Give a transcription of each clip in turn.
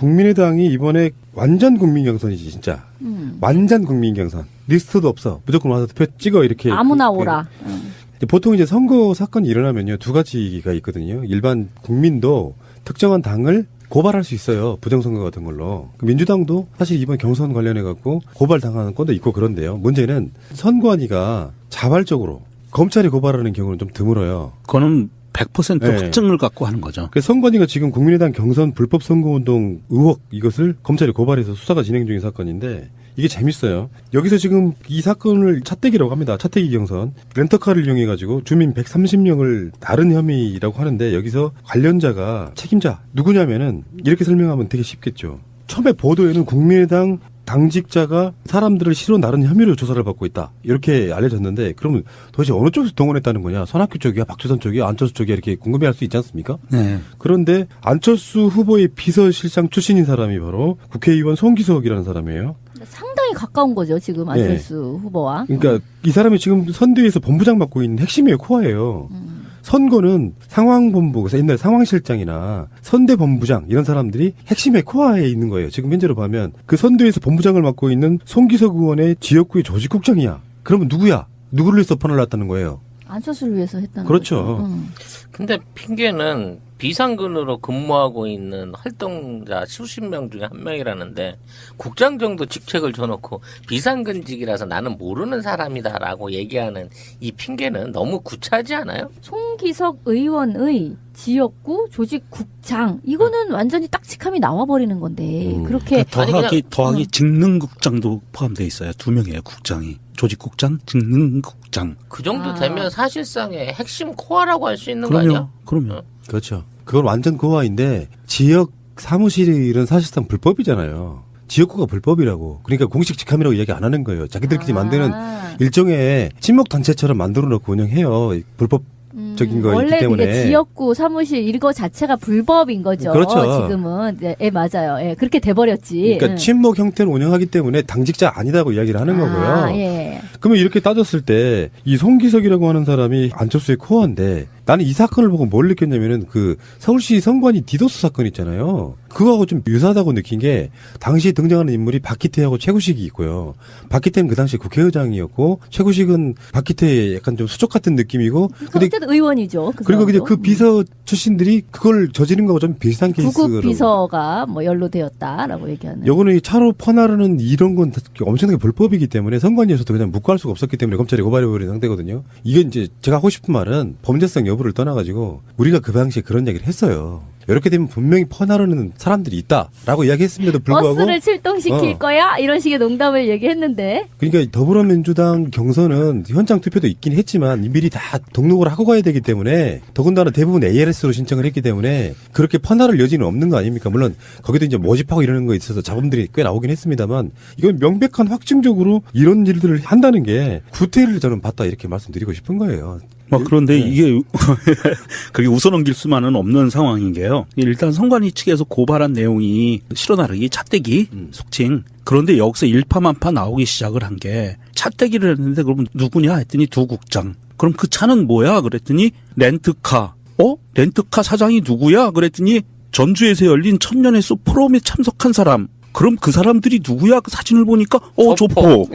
국민의당이 이번에 완전 국민 경선이지 진짜. 완전 국민 경선. 리스트도 없어. 무조건 와서 투표 찍어 이렇게. 아무나 오라. 보통 이제 선거 사건이 일어나면요. 두 가지가 있거든요. 일반 국민도 특정한 당을 고발할 수 있어요. 부정선거 같은 걸로. 민주당도 사실 이번 경선 관련해갖고 고발당하는 건도 있고 그런데요. 문제는 선관위가 자발적으로 검찰이 고발하는 경우는 좀 드물어요. 그거는 100% 확증을 갖고 하는 거죠. 그래서 선관위가 지금 국민의당 경선 불법 선거운동 의혹 이것을 검찰이 고발해서 수사가 진행 중인 사건인데 이게 재밌어요. 여기서 지금 이 사건을 차떼기라고 합니다. 차떼기 경선. 렌터카를 이용해가지고 주민 130명을 다른 혐의라고 하는데 여기서 관련자가 책임자 누구냐면은 이렇게 설명하면 되게 쉽겠죠. 처음에 보도에는 국민의당 당직자가 사람들을 시로 나른 혐의로 조사를 받고 있다. 이렇게 알려졌는데 그러면 도대체 어느 쪽에서 동원했다는 거냐. 손학규 쪽이야, 박주선 쪽이야, 안철수 쪽이야 이렇게 궁금해할 수 있지 않습니까? 네. 그런데 안철수 후보의 비서실장 출신인 사람이 바로 국회의원 송기석이라는 사람이에요. 상당히 가까운 거죠, 지금 안철수 후보와. 그러니까 이 사람이 지금 선대위에서 본부장 맡고 있는 핵심이에요, 코어예요. 선거는 상황본부, 그래서 옛날 상황실장이나 선대본부장 이런 사람들이 핵심의 코어에 있는 거예요. 지금 현재로 보면 그 선대위에서 본부장을 맡고 있는 송기석 의원의 지역구의 조직국장이야. 그러면 누구야? 누구를 위해서 판을 놨다는 거예요? 안철수를 위해서 했다는 그렇죠. 거죠. 근데 핑계는 비상근으로 근무하고 있는 활동자 수십 명 중에 한 명이라는데 국장 정도 직책을 줘놓고 비상근직이라서 나는 모르는 사람이다라고 얘기하는 이 핑계는 너무 구차하지 않아요? 송기석 의원의 지역구 조직국장 이거는 완전히 딱직함이 나와버리는 건데 그렇게 더하기 직능국장도 포함되어 있어요. 2명이에요. 국장이. 조직국장, 직능국장. 그 정도 되면 사실상의 핵심 코어라고 할 수 있는 거 아니야? 그럼요. 그렇죠. 그건 완전 코어인데 지역 사무실은 사실상 불법이잖아요. 지역구가 불법이라고. 그러니까 공식 직함이라고 이야기 안 하는 거예요. 자기들끼리 만드는 일종의 친목 단체처럼 만들어 놓고 운영해요. 불법적인 거 있기 때문에. 원래 지역구 사무실 이거 자체가 불법인 거죠. 그렇죠. 지금은 맞아요. 예, 그렇게 돼버렸지. 그러니까 친목 형태를 운영하기 때문에 당직자 아니다고 이야기를 하는 거고요. 예. 그러면 이렇게 따졌을 때 이 송기석이라고 하는 사람이 안철수의 코어인데 나는 이 사건을 보고 뭘 느꼈냐면은 그 서울시 선관위 디도스 사건 있잖아요. 그거하고 좀 유사하다고 느낀 게 당시에 등장하는 인물이 박기태하고 최구식이 있고요. 박기태는 그 당시 국회의장이었고 최구식은 박기태의 약간 좀 수족 같은 느낌이고. 근데 어쨌든 의원이죠. 그리고 이제 그 비서 출신들이 그걸 저지른 거하고 좀 비슷한 케이스로. 구급 비서가 뭐 연루되었다라고 얘기하는. 요거는 이 차로 퍼나르는 이런 건 엄청나게 불법이기 때문에 선관위에서도 그냥 묵과할 수가 없었기 때문에 검찰이 고발해버린 상태거든요. 이게 이제 제가 하고 싶은 말은 범죄성 여부를 떠나가지고 우리가 그 당시에 그런 얘기를 했어요. 이렇게 되면 분명히 퍼나르는 사람들이 있다라고 이야기했음에도 불구하고 버스를 출동시킬 거야 이런 식의 농담을 얘기했는데. 그러니까 더불어민주당 경선은 현장 투표도 있긴 했지만 미리 다 등록을 하고 가야 되기 때문에 더군다나 대부분 ALS로 신청을 했기 때문에 그렇게 퍼나를 여지는 없는 거 아닙니까? 물론 거기도 이제 모집하고 이러는 거에 있어서 잡음들이 꽤 나오긴 했습니다만 이건 명백한 확증적으로 이런 일들을 한다는 게 구태를 저는 봤다 이렇게 말씀드리고 싶은 거예요. 그런데 이게 그렇게 웃어넘길 수만은 없는 상황인 게요. 일단 선관위 측에서 고발한 내용이 실어나르기, 차떼기, 속칭. 그런데 여기서 일파만파 나오기 시작을 한 게 차떼기를 했는데 그러면 누구냐 했더니 두 국장. 그럼 그 차는 뭐야? 그랬더니 렌트카. 렌트카 사장이 누구야? 그랬더니 전주에서 열린 천년의 숲 포럼에 참석한 사람. 그럼 그 사람들이 누구야? 그 사진을 보니까 조포.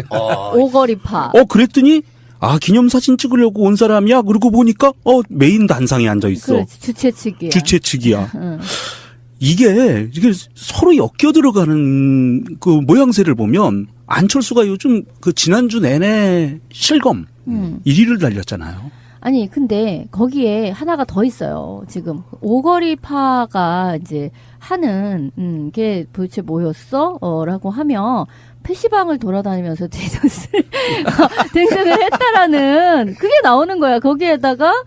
오거리파. 그랬더니 기념사진 찍으려고 온 사람이야? 그러고 보니까, 메인 단상에 앉아있어. 그렇지, 주최 측이야. 이게 서로 엮여 들어가는 그 모양새를 보면, 안철수가 요즘 그 지난주 내내 실검 1위를 달렸잖아요. 아니, 근데 거기에 하나가 더 있어요. 지금 오거리파가 이제 하는 게 도대체 뭐였어? 라고 하면 PC방을 돌아다니면서 디도스를 등등을 했다라는 그게 나오는 거야. 거기에다가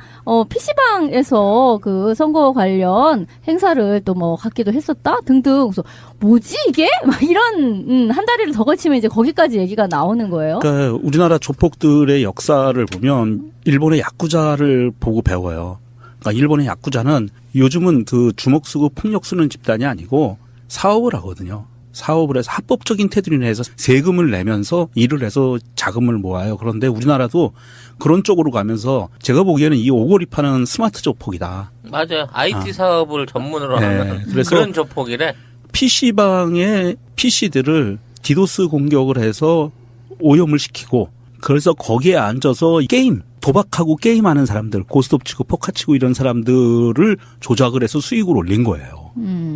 PC방에서 그 선거 관련 행사를 또 뭐 갖기도 했었다 등등. 그래서 뭐지 이게? 막 이런 한 다리를 더 걸치면 이제 거기까지 얘기가 나오는 거예요. 그러니까 우리나라 조폭들의 역사를 보면 일본의 야쿠자를 보고 배워요. 그러니까 일본의 야쿠자는 요즘은 그 주먹 쓰고 폭력 쓰는 집단이 아니고 사업을 하거든요. 사업을 해서 합법적인 테두리 내에서 세금을 내면서 일을 해서 자금을 모아요. 그런데 우리나라도 그런 쪽으로 가면서 제가 보기에는 이 오거리파는 스마트 조폭이다. 맞아요. IT 사업을 전문으로 하는 그런 조폭이래. PC방의 PC들을 디도스 공격을 해서 오염을 시키고 그래서 거기에 앉아서 게임, 도박하고 게임하는 사람들, 고스톱 치고 포카 치고 이런 사람들을 조작을 해서 수익을 올린 거예요.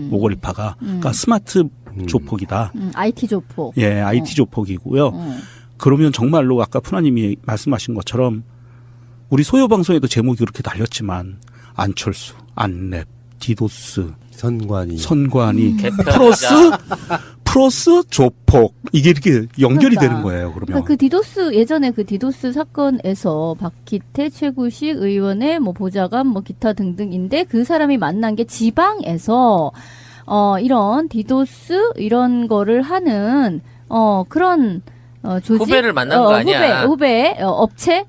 오거리파가. 그러니까 스마트 조폭이다. IT 조폭. 예, IT 조폭이고요. 그러면 정말로 아까 푸나님이 말씀하신 것처럼 우리 소요 방송에도 제목이 그렇게 달렸지만 안철수, 안랩, 디도스, 선관위, 플러스 조폭 이게 이렇게 연결이 그러니까. 되는 거예요. 그러면 그러니까 그 디도스 예전에 그 디도스 사건에서 박기태 최구식 의원의 뭐 보좌관 뭐 기타 등등인데 그 사람이 만난 게 지방에서 이런 디도스 이런 거를 하는 그런 조직 후배를 만난 거 아니야? 후배 업체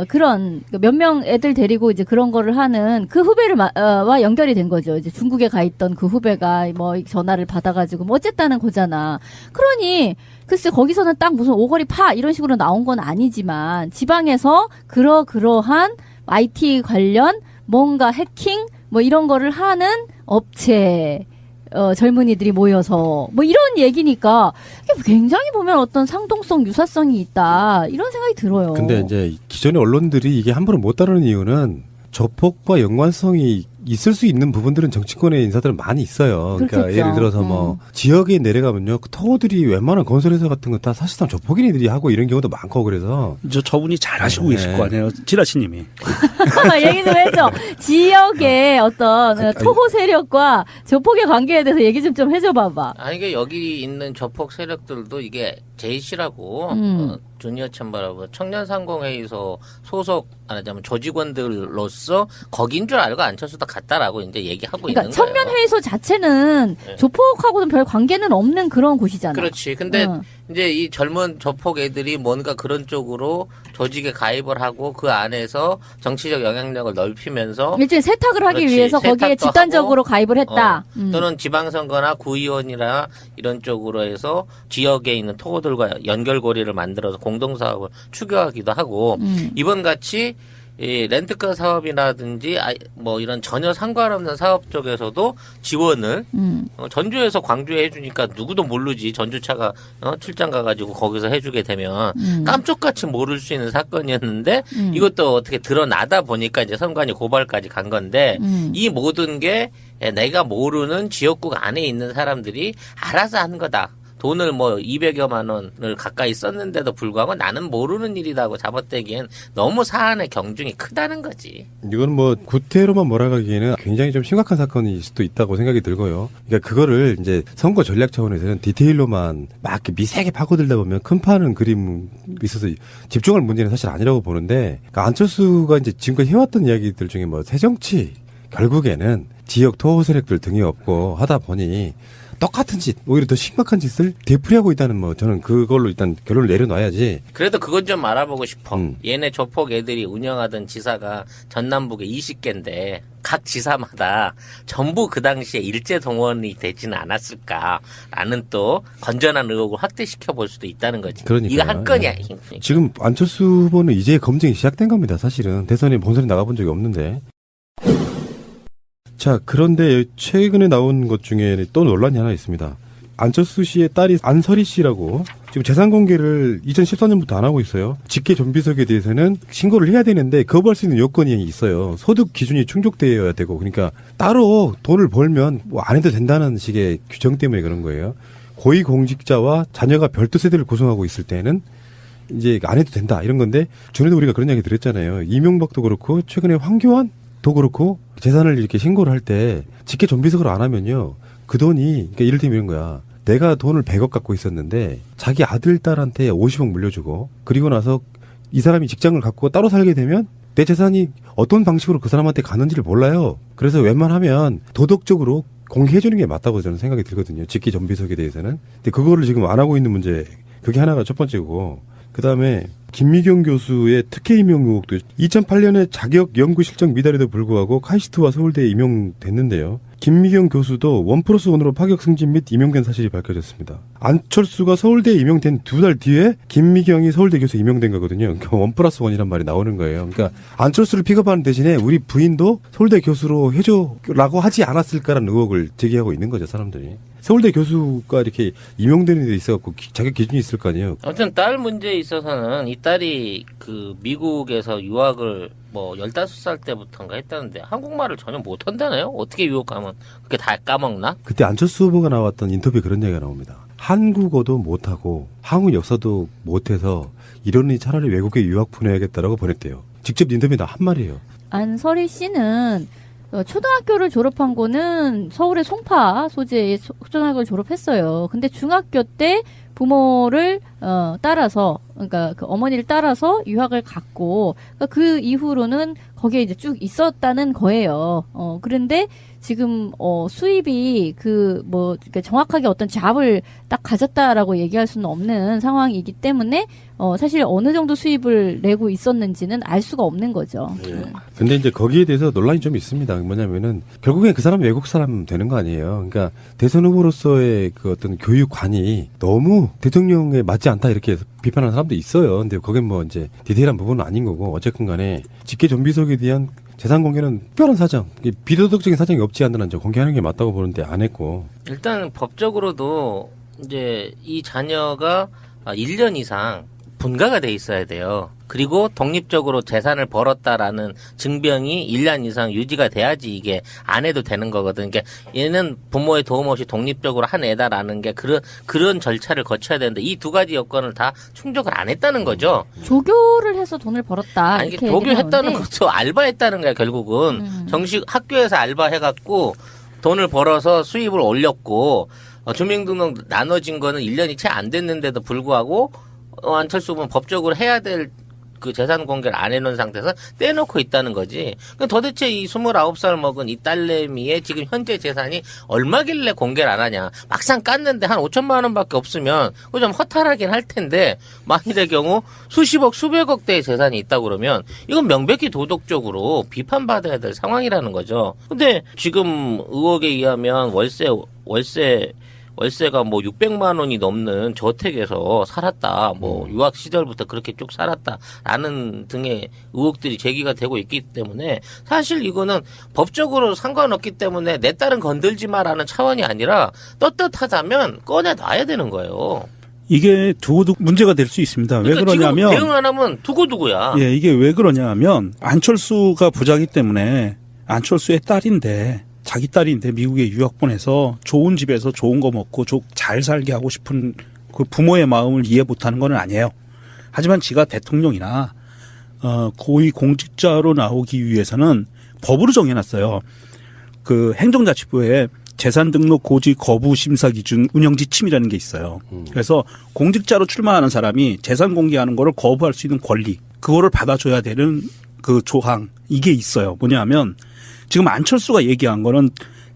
그런 몇 명 애들 데리고 이제 그런 거를 하는 그 후배를 와 연결이 된 거죠. 이제 중국에 가 있던 그 후배가 뭐 전화를 받아가지고 뭐 어쨌다는 거잖아. 그러니 글쎄 거기서는 딱 무슨 오거리 파 이런 식으로 나온 건 아니지만 지방에서 그러한 IT 관련 뭔가 해킹 뭐 이런 거를 하는 업체. 젊은이들이 모여서 뭐 이런 얘기니까 이게 굉장히 보면 어떤 상동성, 유사성이 있다 이런 생각이 들어요. 근데 이제 기존의 언론들이 이게 함부로 못 다루는 이유는 조폭과 연관성이 있을 수 있는 부분들은 정치권의 인사들은 많이 있어요. 그러니까 그렇겠죠. 예를 들어서 뭐 지역에 내려가면요, 그 터들이 웬만한 건설회사 같은 거 다 사실상 조폭인들이 하고 이런 경우도 많고 그래서 저분이 잘 하시고 계실 거 아니에요, 지라시님이. 얘기 좀 해줘. 지역의 어떤 토호 세력과 조폭의 관계에 대해서 얘기 좀 해줘봐봐. 아니 이게 여기 있는 조폭 세력들도 이게 제이씨라고 주니어 챔버라고 청년상공회의소 소속 말하자면 조직원들로서 거긴 줄 알고 안철수도 갔다라고 이제 얘기하고 그러니까 있는 거예요. 청년회의소 자체는 네. 조폭하고는 별 관계는 없는 그런 곳이잖아. 그렇지. 근데 이제 이 젊은 조폭 애들이 뭔가 그런 쪽으로 조직에 가입을 하고 그 안에서 정치적 영향력을 넓히면서 일종의 세탁을 하기 그렇지. 위해서 거기에 세탁도 집단적으로 하고, 가입을 했다. 또는 지방선거나 구의원이나 이런 쪽으로 해서 지역에 있는 토호들과 연결고리를 만들어서 공동사업을 추구하기도 하고 이번 같이 이 렌트카 사업이라든지 뭐 이런 전혀 상관없는 사업 쪽에서도 지원을 전주에서 광주에 해주니까 누구도 모르지. 전주차가 출장 가가지고 거기서 해주게 되면 깜짝같이 모를 수 있는 사건이었는데 이것도 어떻게 드러나다 보니까 이제 선관위 고발까지 간 건데 이 모든 게 내가 모르는 지역국 안에 있는 사람들이 알아서 한 거다. 돈을 뭐 200여만 원을 가까이 썼는데도 불구하고 나는 모르는 일이라고 잡아떼기엔 너무 사안의 경중이 크다는 거지. 이건 뭐 구태로만 몰아가기에는 굉장히 좀 심각한 사건일 수도 있다고 생각이 들고요. 그러니까 그거를 이제 선거 전략 차원에서는 디테일로만 막 이렇게 미세하게 파고들다 보면 큰 파는 그림 있어서 집중할 문제는 사실 아니라고 보는데, 그러니까 안철수가 이제 지금까지 해왔던 이야기들 중에 뭐 새정치 결국에는 지역 토호 세력들 등이 없고 하다 보니 똑같은 짓, 오히려 더 심각한 짓을 되풀이하고 있다는 뭐 저는 그걸로 일단 결론을 내려놔야지. 그래도 그건 좀 알아보고 싶어. 얘네 조폭 애들이 운영하던 지사가 전남북에 20개인데 각 지사마다 전부 그 당시에 일제 동원이 되지는 않았을까라는 또 건전한 의혹을 확대시켜 볼 수도 있다는 거지. 그러니까요. 이거 한 건이야. 지금 안철수 후보는 이제 검증이 시작된 겁니다. 사실은 대선에 본선에 나가본 적이 없는데. 자, 그런데 최근에 나온 것 중에 또 논란이 하나 있습니다. 안철수 씨의 딸이 안설희 씨라고 지금 재산 공개를 2014년부터 안 하고 있어요. 직계 좀비석에 대해서는 신고를 해야 되는데 거부할 수 있는 요건이 있어요. 소득 기준이 충족되어야 되고, 그러니까 따로 돈을 벌면 뭐 안 해도 된다는 식의 규정 때문에 그런 거예요. 고위공직자와 자녀가 별도 세대를 구성하고 있을 때는 이제 안 해도 된다 이런 건데, 전에도 우리가 그런 이야기 들었잖아요. 이명박도 그렇고 최근에 황교안도 그렇고 재산을 이렇게 신고를 할 때 직계 좀비석을 안 하면요, 그 돈이, 그러니까 이를테면 이런 거야. 내가 돈을 100억 갖고 있었는데 자기 아들 딸한테 50억 물려주고, 그리고 나서 이 사람이 직장을 갖고 따로 살게 되면 내 재산이 어떤 방식으로 그 사람한테 가는지를 몰라요. 그래서 웬만하면 도덕적으로 공개해주는 게 맞다고 저는 생각이 들거든요. 직계 좀비석에 대해서는. 근데 그거를 지금 안 하고 있는 문제, 그게 하나가 첫 번째고, 그 다음에 김미경 교수의 특혜 임용 의혹도 2008년에 자격 연구 실적 미달에도 불구하고 카이스트와 서울대에 임용됐는데요. 김미경 교수도 1+1으로 파격 승진 및 임용된 사실이 밝혀졌습니다. 안철수가 서울대에 임용된 2달 뒤에 김미경이 서울대 교수 임용된 거거든요. 그러니까 1+1이란 말이 나오는 거예요. 그러니까 안철수를 픽업하는 대신에 우리 부인도 서울대 교수로 해줘라고 하지 않았을까라는 의혹을 제기하고 있는 거죠, 사람들이. 서울대 교수가 이렇게 임용되는 데 있어갖고 자격 기준이 있을 거 아니에요. 아무튼 딸 문제에 있어서는 이 딸이 그 미국에서 유학을 뭐 15살 때부터인가 했다는데 한국말을 전혀 못한다네요. 어떻게 유학 가면 그렇게 다 까먹나? 그때 안철수 후보가 나왔던 인터뷰에 그런 얘기가 나옵니다. 한국어도 못하고 한국 역사도 못해서 이러니 차라리 외국에 유학 보내야겠다라고 보냈대요. 직접 인터뷰에 한 말이에요. 안설희 씨는 초등학교를 졸업한 거는 서울의 송파 소재의 초등학교를 졸업했어요. 근데 중학교 때 부모를 따라서, 그러니까 그 어머니를 따라서 유학을 갔고, 그러니까 그 이후로는 거기에 이제 쭉 있었다는 거예요. 그런데 지금 수입이 그러니까 정확하게 어떤 잡을 딱 가졌다라고 얘기할 수는 없는 상황이기 때문에 사실 어느 정도 수입을 내고 있었는지는 알 수가 없는 거죠. 근데 이제 거기에 대해서 논란이 좀 있습니다. 뭐냐면은 결국엔 그 사람 외국 사람 되는 거 아니에요. 그러니까 대선 후보로서의 그 어떤 교육관이 너무 대통령에 맞지 않다 이렇게 비판하는 사람도 있어요. 근데 거긴 뭐 이제 디테일한 부분은 아닌 거고 어쨌든 간에 직계 좀비석에 대한 재산 공개는 특별한 사정, 비도덕적인 사정이 없지 않는 한 공개하는 게 맞다고 보는데 안 했고. 일단 법적으로도 이제 이 자녀가 1년 이상 분가가 돼 있어야 돼요. 그리고 독립적으로 재산을 벌었다라는 증명이 1년 이상 유지가 돼야지 이게 안 해도 되는 거거든. 그러니까 얘는 부모의 도움 없이 독립적으로 한 애다라는 게 그런 절차를 거쳐야 되는데 이 두 가지 여건을 다 충족을 안 했다는 거죠. 조교를 해서 돈을 벌었다. 아니, 이렇게 조교했다는 얘기하는데. 것도 알바했다는 거야, 결국은. 정식 학교에서 알바해갖고 돈을 벌어서 수입을 올렸고, 주민등록 나눠진 거는 1년이 채 안 됐는데도 불구하고, 안철수 후보는 법적으로 해야 될 그 재산 공개를 안 해놓은 상태에서 떼놓고 있다는 거지. 그럼 도대체 이 29살 먹은 이 딸내미의 지금 현재 재산이 얼마길래 공개를 안 하냐. 막상 깠는데 한 5천만 원밖에 없으면 그거 좀 허탈하긴 할 텐데 만일의 경우 수십억 수백억 대의 재산이 있다고 그러면 이건 명백히 도덕적으로 비판받아야 될 상황이라는 거죠. 근데 지금 의혹에 의하면 월세가 뭐 600만 원이 넘는 저택에서 살았다. 뭐 유학 시절부터 그렇게 쭉 살았다라는 등의 의혹들이 제기가 되고 있기 때문에 사실 이거는 법적으로 상관없기 때문에 내 딸은 건들지 마라는 차원이 아니라 떳떳하다면 꺼내놔야 되는 거예요. 이게 두고두고 문제가 될 수 있습니다. 왜 그러니까 그러냐면 지금 대응 안 하면 두고두고야. 예, 이게 왜 그러냐면 안철수가 부자기 때문에 안철수의 딸인데 자기 딸인데 미국에 유학 보내서 좋은 집에서 좋은 거 먹고 잘 살게 하고 싶은 그 부모의 마음을 이해 못하는 건 아니에요. 하지만 지가 대통령이나 고위 공직자로 나오기 위해서는 법으로 정해놨어요. 그 행정자치부에 재산 등록 고지 거부 심사 기준 운영 지침이라는 게 있어요. 그래서 공직자로 출마하는 사람이 재산 공개하는 거를 거부할 수 있는 권리, 그거를 받아줘야 되는 그 조항, 이게 있어요. 뭐냐면 지금 안철수가 얘기한 거는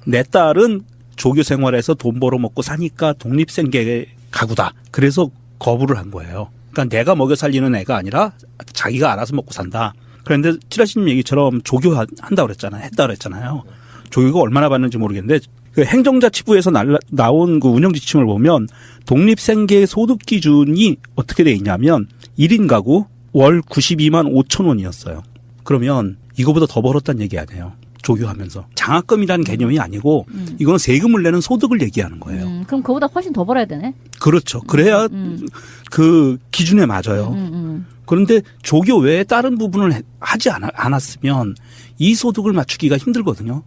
내 딸은 조교 생활에서 돈 벌어 먹고 사니까 독립생계 가구다. 그래서 거부를 한 거예요. 그러니까 내가 먹여 살리는 애가 아니라 자기가 알아서 먹고 산다. 그런데 찌라시님 얘기처럼 조교한다고 그랬잖아요. 했다고 그랬잖아요. 조교가 얼마나 받는지 모르겠는데 그 행정자치부에서 나온 그 운영지침을 보면 독립생계 소득 기준이 어떻게 돼 있냐면 1인 가구 월 92만 5천 원이었어요. 그러면 이거보다 더 벌었다는 얘기 아니에요. 조교하면서. 장학금이라는 개념이 아니고 이거는 세금을 내는 소득을 얘기하는 거예요. 그럼 그거보다 훨씬 더 벌어야 되네. 그렇죠. 그래야 그 기준에 맞아요. 그런데 조교 외에 다른 부분을 하지 않았으면 이 소득을 맞추기가 힘들거든요.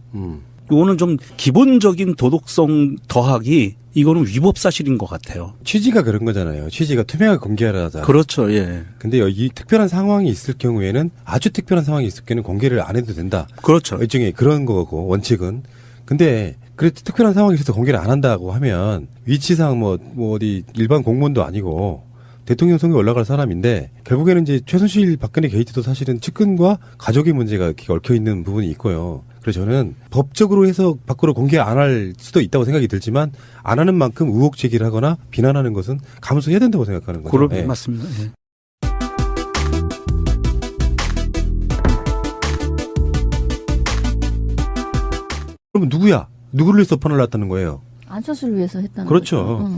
이거는 좀 기본적인 도덕성 더하기 이거는 위법 사실인 것 같아요. 취지가 그런 거잖아요. 취지가 투명하게 공개하자. 그렇죠. 예. 근데 여기 특별한 상황이 있을 경우에는 아주 특별한 상황이 있을 경우에는 공개를 안 해도 된다. 그렇죠. 일종의 그런 거고 원칙은. 근데 그래도 특별한 상황이 있어서 공개를 안 한다고 하면 위치상 뭐 어디 일반 공무원도 아니고 대통령 선거에 올라갈 사람인데 결국에는 이제 최순실 박근혜 게이트도 사실은 측근과 가족의 문제가 이렇게 얽혀 있는 부분이 있고요. 그래서 저는 법적으로 해서 밖으로 공개 안 할 수도 있다고 생각이 들지만 안 하는 만큼 의혹 제기를 하거나 비난하는 것은 감수해야 된다고 생각하는 거죠. 그럼 네. 맞습니다. 예. 그러면 누구야? 누구를 위해서 판을 놨다는 거예요? 안철수를 위해서 했다는 그렇죠. 거죠.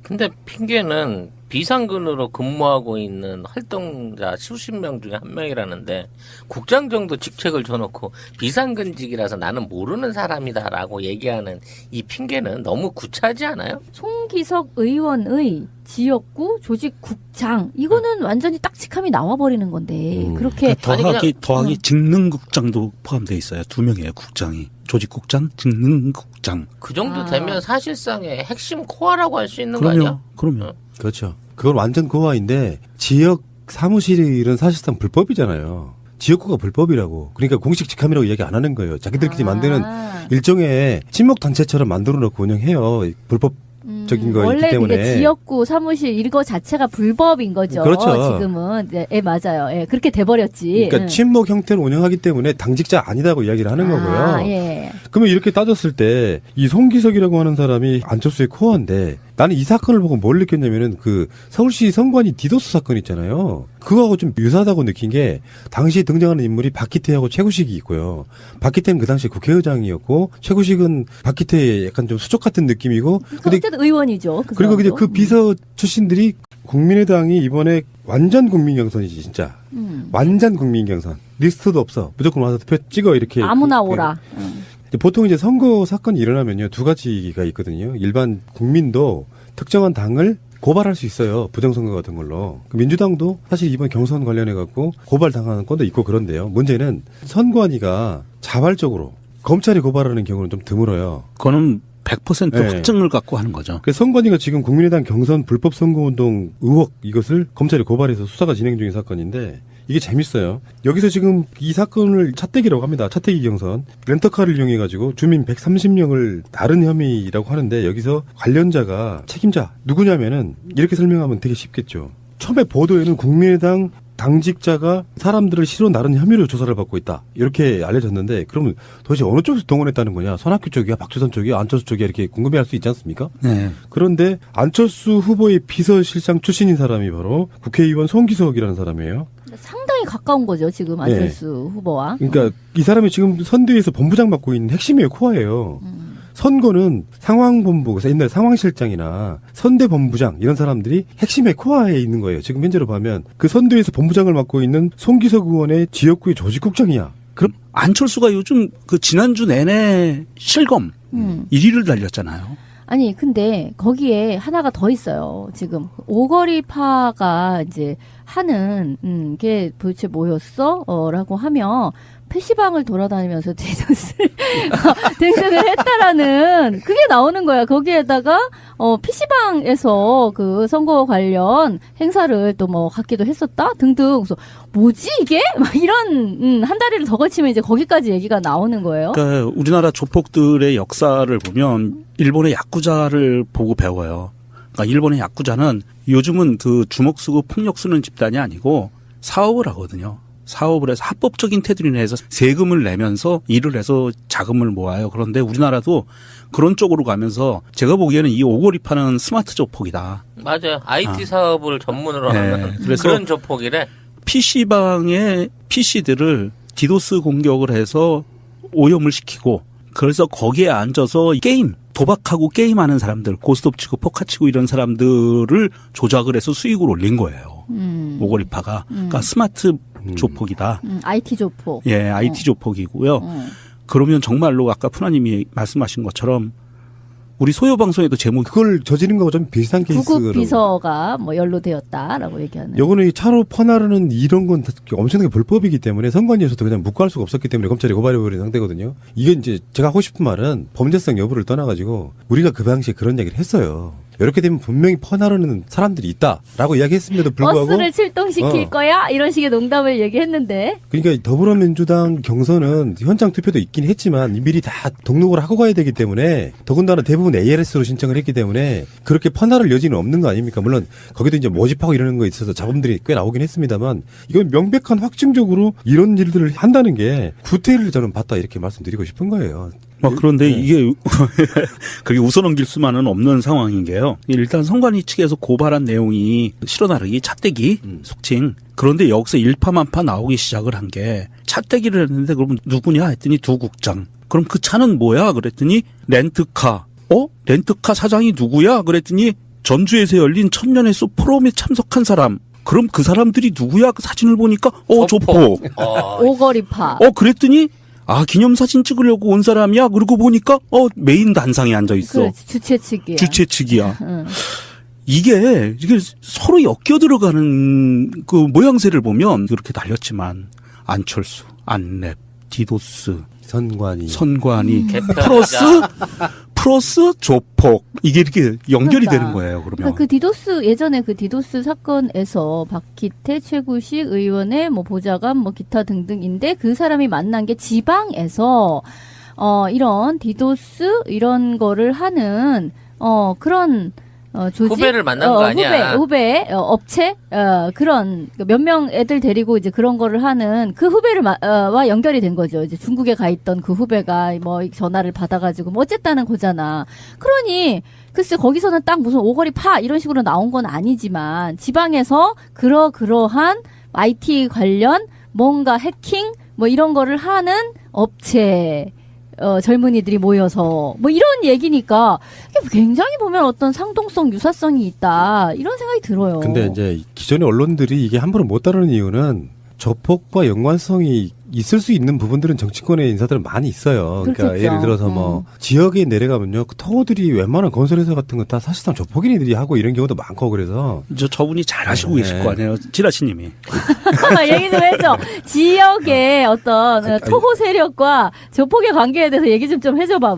근데 핑계는 비상근으로 근무하고 있는 활동자 수십 명 중에 한 명이라는데 국장 정도 직책을 줘놓고 비상근직이라서 나는 모르는 사람이다라고 얘기하는 이 핑계는 너무 구차하지 않아요? 송기석 의원의 지역구 조직국장 이거는 완전히 딱직함이 나와버리는 건데 그렇게 더하기 직능국장도 포함되어 있어요. 2명이에요. 국장이. 조직국장, 직능국장. 그 정도 되면 사실상의 핵심 코어라고 할 수 있는 거 아니야? 그럼요. 그렇죠. 그건 완전 고화인데 지역 사무실은 사실상 불법이잖아요. 지역구가 불법이라고. 그러니까 공식 직함이라고 이야기 안 하는 거예요. 자기들끼리 만드는 일종의 친목 단체처럼 만들어 놓고 운영해요. 불법적인 거 있기 원래 때문에. 그게 지역구 사무실 이거 자체가 불법인 거죠. 그렇죠. 지금은 맞아요. 예, 그렇게 돼버렸지. 그러니까 친목 형태로 운영하기 때문에 당직자 아니다고 이야기를 하는 거고요. 예. 그러면 이렇게 따졌을 때 이 송기석이라고 하는 사람이 안철수의 코어인데 나는 이 사건을 보고 뭘 느꼈냐면은 그 서울시 선관위 디도스 사건 있잖아요. 그거하고 좀 유사하다고 느낀 게 당시에 등장하는 인물이 박기태하고 최구식이 있고요. 박기태는 그 당시에 국회의장이었고 최구식은 박기태의 약간 좀 수족 같은 느낌이고. 근데 어쨌든 의원이죠. 그리고 이제 그 비서 출신들이 국민의당이 이번에 완전 국민 경선이지 진짜. 완전 국민 경선. 리스트도 없어. 무조건 와서 투표 찍어 이렇게. 아무나 오라. 보통 이제 선거 사건이 일어나면요 2가지가 있거든요. 일반 국민도 특정한 당을 고발할 수 있어요. 부정선거 같은 걸로. 민주당도 사실 이번 경선 관련해 갖고 고발 당하는 건도 있고 그런데요. 문제는 선관위가 자발적으로 검찰이 고발하는 경우는 좀 드물어요. 그거는 100% 네. 확증을 갖고 하는 거죠. 그래서 선관위가 지금 국민의당 경선 불법 선거운동 의혹 이것을 검찰이 고발해서 수사가 진행 중인 사건인데 이게 재밌어요. 여기서 지금 이 사건을 차떼기라고 합니다. 차떼기 경선. 렌터카를 이용해가지고 주민 130명을 다른 혐의라고 하는데 여기서 관련자가 책임자 누구냐면은 이렇게 설명하면 되게 쉽겠죠. 처음에 보도에는 국민의당 당직자가 사람들을 실어 나른 혐의로 조사를 받고 있다. 이렇게 알려졌는데 그러면 도대체 어느 쪽에서 동원했다는 거냐. 손학규 쪽이야, 박주선 쪽이야, 안철수 쪽이야 이렇게 궁금해할 수 있지 않습니까? 네. 그런데 안철수 후보의 비서실장 출신인 사람이 바로 국회의원 송기석이라는 사람이에요. 상당히 가까운 거죠. 지금 안철수 후보와. 그러니까 이 사람이 지금 선대위에서 본부장 맡고 있는 핵심이에요. 코어예요. 선거는 상황본부, 그래서 옛날 상황실장이나 선대본부장 이런 사람들이 핵심의 코어에 있는 거예요. 지금 현재로 보면 그 선대위에서 본부장을 맡고 있는 송기석 의원의 지역구의 조직국장이야. 그럼 안철수가 요즘 그 지난주 내내 실검 1위를 달렸잖아요. 아니 근데 거기에 하나가 더 있어요. 지금 오거리파가 이제 하는 게 도대체 뭐였어? 라고 하면 PC방을 돌아다니면서 디도스를 등등을 했다라는 그게 나오는 거야. 거기에다가 PC방에서 그 선거 관련 행사를 또 뭐 갖기도 했었다 등등. 그래서 뭐지 이게? 막 이런 한 다리를 더 걸치면 이제 거기까지 얘기가 나오는 거예요. 그러니까 우리나라 조폭들의 역사를 보면 일본의 야쿠자를 보고 배워요. 그러니까 일본의 야쿠자는 요즘은 그 주먹 쓰고 폭력 쓰는 집단이 아니고 사업을 하거든요. 사업을 해서 합법적인 테두리 내에서 세금을 내면서 일을 해서 자금을 모아요. 그런데 우리나라도 그런 쪽으로 가면서 제가 보기에는 이 오거리파는 스마트 조폭이다. 맞아요. IT 사업을 전문으로 네. 하는 그래서 그런 조폭이래. PC방의 PC들을 디도스 공격을 해서 오염을 시키고 그래서 거기에 앉아서 게임, 도박하고 게임하는 사람들, 고스톱 치고 포카 치고 이런 사람들을 조작을 해서 수익을 올린 거예요. 오거리파가. 그러니까 스마트 조폭이다. IT 조폭. 예, IT 조폭이고요. 그러면 정말로 아까 푸나님이 말씀하신 것처럼 우리 소요 방송에도 제목 그걸 저지른 거하고 좀 비슷한 케이스로. 구급 비서가 뭐 연루되었다라고 얘기하는. 요거는 이 차로 퍼나르는 이런 건 엄청나게 불법이기 때문에 선관위에서도 그냥 묵과할 수가 없었기 때문에 검찰이 고발해버린 상태거든요. 이게 이제 제가 하고 싶은 말은 범죄성 여부를 떠나가지고 우리가 그 당시에 그런 얘기를 했어요. 이렇게 되면 분명히 퍼나르는 사람들이 있다라고 이야기했음에도 불구하고 버스를 출동시킬 거야? 이런 식의 농담을 얘기했는데. 그러니까 더불어민주당 경선은 현장 투표도 있긴 했지만 미리 다 등록을 하고 가야 되기 때문에 더군다나 대부분 ARS로 신청을 했기 때문에 그렇게 퍼나를 여지는 없는 거 아닙니까? 물론 거기도 이제 모집하고 이러는 거에 있어서 잡음들이 꽤 나오긴 했습니다만 이건 명백한 확증적으로 이런 일들을 한다는 게 구태를 저는 봤다 이렇게 말씀드리고 싶은 거예요. 그런데 이게 그게 웃어넘길 수만은 없는 상황인 게요. 일단 선관위 측에서 고발한 내용이 실어나르기, 차떼기, 속칭. 그런데 여기서 일파만파 나오기 시작을 한 게 차떼기를 했는데 그러면 누구냐 했더니 두 국장. 그럼 그 차는 뭐야? 그랬더니 렌트카. 렌트카 사장이 누구야? 그랬더니 전주에서 열린 천년의 숲 포럼에 참석한 사람. 그럼 그 사람들이 누구야? 그 사진을 보니까 조폭. 오거리파. 그랬더니 기념사진 찍으려고 온 사람이야. 그러고 보니까 메인 단상에 앉아 있어. 그렇지, 주최 측이야. 주최 측이야. 응. 이게 서로 엮여 들어가는 그 모양새를 보면 그렇게 날렸지만 안철수, 안랩, 디도스, 선관위 플러스 조폭 이게 이렇게 연결이 그러니까. 되는 거예요. 그러면 그 디도스 예전에 그 디도스 사건에서 박기태 최구식 의원의 뭐 보좌관 뭐 기타 등등인데 그 사람이 만난 게 지방에서 이런 디도스 이런 거를 하는 그런 조직 후배를 만난 거 아니야? 후배 업체 그런 몇 명 애들 데리고 이제 그런 거를 하는 그 후배를 와 연결이 된 거죠. 이제 중국에 가 있던 그 후배가 뭐 전화를 받아가지고 뭐 어쨌다는 거잖아. 그러니 글쎄 거기서는 딱 무슨 오거리 파 이런 식으로 나온 건 아니지만 지방에서 그러한 IT 관련 뭔가 해킹 뭐 이런 거를 하는 업체. 젊은이들이 모여서 뭐 이런 얘기니까 이게 굉장히 보면 어떤 상동성, 유사성이 있다 이런 생각이 들어요. 근데 이제 기존의 언론들이 이게 함부로 못 다루는 이유는 조폭과 연관성이 있을 수 있는 부분들은 정치권의 인사들은 많이 있어요. 그러니까 그렇겠죠. 예를 들어서 뭐 지역에 내려가면요, 그 터들이 웬만한 건설회사 같은 거 다 사실상 조폭인들이 하고 이런 경우도 많고 그래서 저분이 잘 하시고 계실 거 아니에요, 지라시님이. 얘기 좀 해줘. 지역의 어떤 토호 세력과 조폭의 관계에 대해서 얘기 좀 해줘 봐봐.